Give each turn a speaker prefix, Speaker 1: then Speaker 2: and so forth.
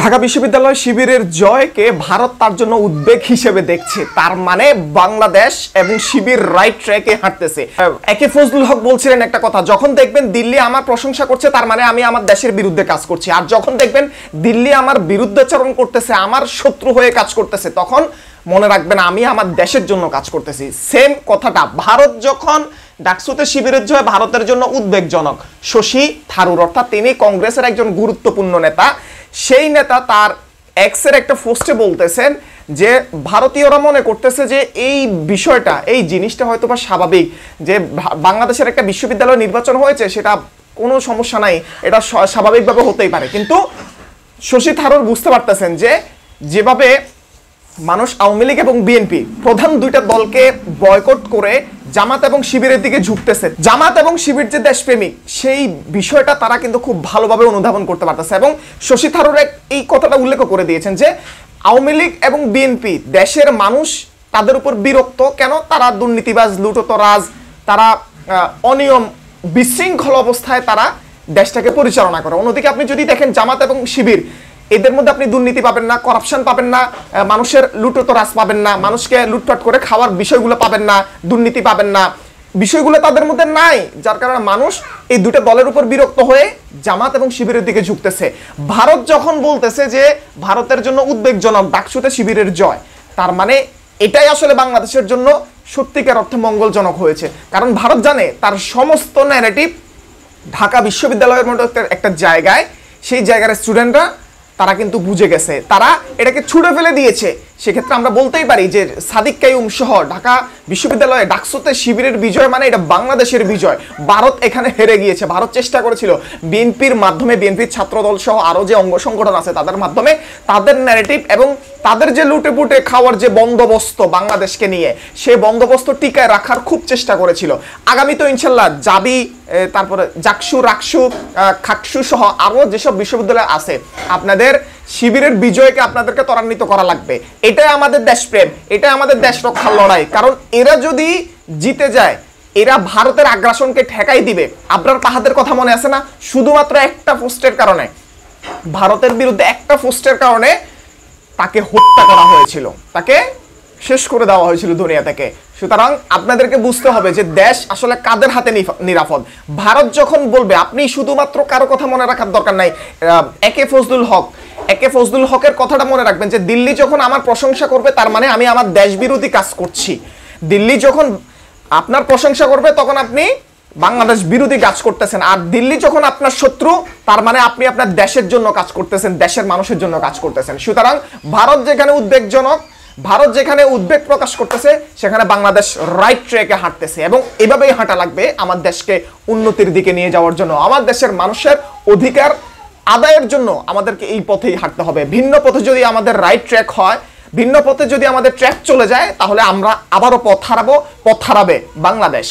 Speaker 1: ঢাকা বিশ্ববিদ্যালয় শিবিরের জয়কে ভারত তার জন্য উদ্বেগ হিসেবে দেখছে, তার মানে বাংলাদেশ এবং শিবির রাইট ট্র্যাকে হাঁটতেছে। একে ফজলুল হক বলছিলেন একটা কথা, যখন দেখবেন দিল্লি আমার প্রশংসা করছে তার মানে আমি আমার দেশের বিরুদ্ধে কাজ করছি, আর যখন দেখবেন দিল্লি আমার বিরুদ্ধাচরণ করতেছে, আমার শত্রু হয়ে কাজ করতেছে, তখন মনে রাখবেন আমি আমার দেশের জন্য কাজ করতেছি। সেম কথাটা ভারত যখন ডাকসুতে শিবিরের জয় ভারতের জন্য উদ্বেগজনক, শশী থারুর অর্থাৎ তিনি কংগ্রেসের একজন গুরুত্বপূর্ণ নেতা, সেই নেতা তার এক্সের একটা পোস্টে বলতেছেন যে ভারতীয়রা মনে করতেছে যে এই বিষয়টা, এই জিনিসটা হয়তো বা স্বাভাবিক, যে বাংলাদেশের একটা বিশ্ববিদ্যালয় নির্বাচন হয়েছে সেটা কোনো সমস্যা নাই, এটা স্বাভাবিকভাবে হতেই পারে। কিন্তু শশী থারুর বুঝতে পারতেছেন যে যেভাবে মানুষ আওয়ামী লীগ এবং বিএনপি প্রধান দুইটা দলকে বয়কট করে জামাত এবং শিবিরের দিকে ঝুঁকতেছে, জামাত এবং শিবির যে দেশপ্রেমিক সেই বিষয়টা তারা কিন্তু খুব ভালোভাবে অনুধাবন করতে পারতেছে। এবং শশী থারুর এই কথাটা উল্লেখ করে দিয়েছেন যে আওয়ামী লীগ এবং বিএনপি দেশের মানুষ তাদের উপর বিরক্ত, কেন তারা দুর্নীতিবাজ, লুটতরাজ, তারা অনিয়ম বিশৃঙ্খল অবস্থায় তারা দেশটাকে পরিচালনা করে। অন্যদিকে আপনি যদি দেখেন জামাত এবং শিবির, এদের মধ্যে আপনি দুর্নীতি পাবেন না, করাপশন পাবেন না, মানুষের লুটতরাজ পাবেন না, মানুষকে লুটপাট করে খাওয়ার বিষয়গুলো পাবেন না, দুর্নীতি পাবেন না, বিষয়গুলো তাদের মধ্যে নাই, যার কারণে মানুষ এই দুটো দলের উপর বিরক্ত হয়ে জামাত এবং শিবিরের দিকে ঝুঁকতেছে। ভারত যখন বলতেছে যে ভারতের জন্য উদ্বেগজনক ডাকসুতে শিবিরের জয়, তার মানে এটাই আসলে বাংলাদেশের জন্য সত্যিকার অর্থে মঙ্গলজনক হয়েছে। কারণ ভারত জানে তার সমস্ত ন্যারেটিভ ঢাকা বিশ্ববিদ্যালয়ের মতো একটা জায়গায়, সেই জায়গার স্টুডেন্টরা তারা কিন্তু বুঝে গেছে, তারা এটাকে ছুড়ে ফেলে দিয়েছে। সেক্ষেত্রে আমরা বলতেই পারি যে সাদিক কাইয়ুম সহ ঢাকা বিশ্ববিদ্যালয়ে ডাকসুতে শিবিরের বিজয় মানে এটা বাংলাদেশের বিজয়। ভারত এখানে হেরে গিয়েছে। ভারত চেষ্টা করেছিল বিএনপির মাধ্যমে, বিএনপির ছাত্রদল সহ আরও যে অঙ্গ সংগঠন আছে তাদের মাধ্যমে তাদের ন্যারেটিভ এবং তাদের যে লুটে পুটে খাওয়ার যে বন্দোবস্ত বাংলাদেশকে নিয়ে, সেই বন্দোবস্ত টিকায় রাখার খুব চেষ্টা করেছিল। আগামী তো ইনশাল্লাহ জাবি, তারপরে জাকসু, রাকসু, খাকসু সহ আরও যেসব বিশ্ববিদ্যালয় আছে, আপনাদের শিবিরের বিজয়কে আপনাদেরকে ত্বরান্বিত করা লাগবে। এটাই আমাদের দেশপ্রেম, এটাই আমাদের দেশ রক্ষার লড়াই। কারণ এরা যদি জিতে যায়, এরা ভারতের আগ্রাসনকে ঠেকাই দিবে। আবরার পাহাদের কথা মনে আছে না? শুধুমাত্র একটা পোস্টের কারণে, ভারতের বিরুদ্ধে একটা পোস্টের কারণে তাকে হত্যা করা হয়েছিল, তাকে শেষ করে দেওয়া হয়েছিল দুনিয়া থেকে। সুতরাং আপনাদেরকে বুঝতে হবে যে দেশ আসলে কাদের হাতে নিরাপদ। ভারত যখন বলবে, আপনি শুধুমাত্র কারো কথা মনে রাখার দরকার নাই, একে ফজলুল হকের কথাটা মনে রাখবেন যে দিল্লি যখন আমার প্রশংসা করবে তার মানে আমি আমার দেশ বিরোধী কাজ করছি। দিল্লি যখন আপনার প্রশংসা করবে তখন আপনি বাংলাদেশ বিরোধী কাজ করতেছেন। আর দিল্লি যখন আপনার শত্রু তার মানে আপনি আপনার দেশের জন্য কাজ করতেছেন, দেশের মানুষের জন্য কাজ করতেছেন। সুতরাং ভারত যেখানে উদ্বেগজনক, ভারত যেখানে উদ্বেগ প্রকাশ করতেছে, সেখানে বাংলাদেশ রাইট ট্র্যাকে হাঁটতেছে এবং এভাবেই হাঁটা লাগবে আমার দেশকে উন্নতির দিকে নিয়ে যাওয়ার জন্য। আমার দেশের মানুষের অধিকার আদায়ের জন্য আমাদেরকে এই পথেই হাঁটতে হবে। ভিন্ন পথে যদি আমাদের রাইট ট্র্যাক হয়, ভিন্ন পথে যদি আমাদের ট্র্যাক চলে যায়, তাহলে আমরা আবারও পথ হারাবে বাংলাদেশ।